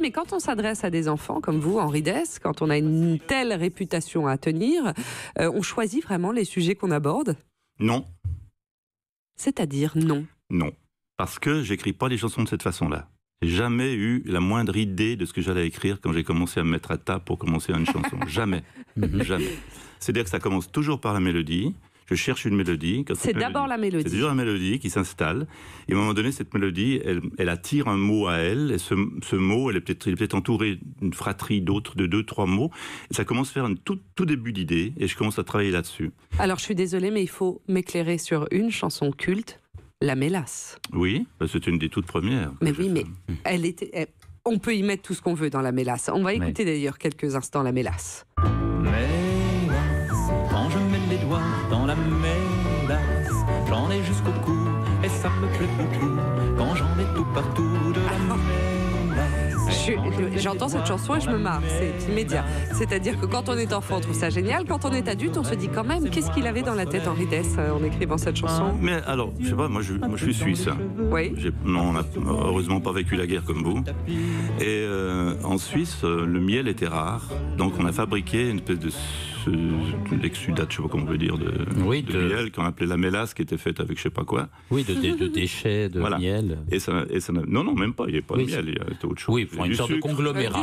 mais quand on s'adresse à des enfants comme vous, Henri Dess, quand on a une telle réputation à tenir, on choisit vraiment les sujets qu'on aborde? Non. C'est-à-dire non? Non. Parce que j'écris pas les chansons de cette façon-là. J'ai jamais eu la moindre idée de ce que j'allais écrire quand j'ai commencé à me mettre à table pour commencer une chanson. Jamais. Jamais. C'est-à-dire que ça commence toujours par la mélodie. Je cherche une mélodie. C'est d'abord la mélodie. C'est toujours la mélodie qui s'installe. Et à un moment donné, cette mélodie, elle attire un mot à elle. Et ce mot, il est peut-être entouré d'une fratrie d'autres, de 2-3 mots. Et ça commence à faire un tout début d'idée. Et je commence à travailler là-dessus. Alors, je suis désolée, mais il faut m'éclairer sur une chanson culte, La Mélasse. Oui, c'est une des toutes premières. Mais oui, mais on peut y mettre tout ce qu'on veut dans La Mélasse. On va écouter d'ailleurs quelques instants La Mélasse. Mélasse, quand je mets les doigts dans la mélasse, j'en ai jusqu'au cou et ça me plaît beaucoup. Quand j'en ai tout partout de la mélasse. J'entends cette chanson et je me marre, c'est immédiat. C'est-à-dire que quand on est enfant, on trouve ça génial. Quand on est adulte, on se dit quand même, qu'est-ce qu'il avait dans la tête, Henri Dess, en écrivant cette chanson? Mais alors, je sais pas, moi je suis suisse. Oui. Non, on n'a heureusement pas vécu la guerre comme vous. Et en Suisse, le miel était rare. Donc on a fabriqué une espèce de l'exsudate, je sais pas comment on veut dire, de miel qu'on appelait la mélasse, qui était faite avec je sais pas quoi. Oui, de déchets de miel. Et ça non, même pas, il n'y avait pas de miel, c'était autre chose. Oui, une sorte de conglomérat.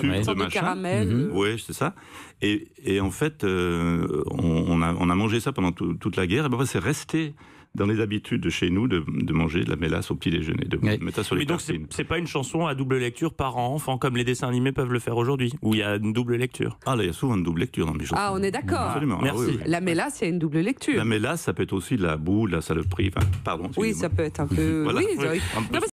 Une sorte de caramel. Oui, c'est ça. Et en fait, on a mangé ça pendant toute la guerre, et ben, c'est resté dans les habitudes de chez nous de manger de la mélasse au petit déjeuner, de mettre ça sur les tartines. Donc c'est pas une chanson à double lecture par enfant comme les dessins animés peuvent le faire aujourd'hui, où il y a une double lecture. Ah là, il y a souvent une double lecture dans mes chansons. Ah, on est d'accord. Absolument. Merci. Ah, oui. La mélasse, il y a une double lecture. La mélasse, ça peut être aussi de la boue, de la saloperie. Enfin, pardon. Oui, ça peut être un peu. Voilà. Oui. Non,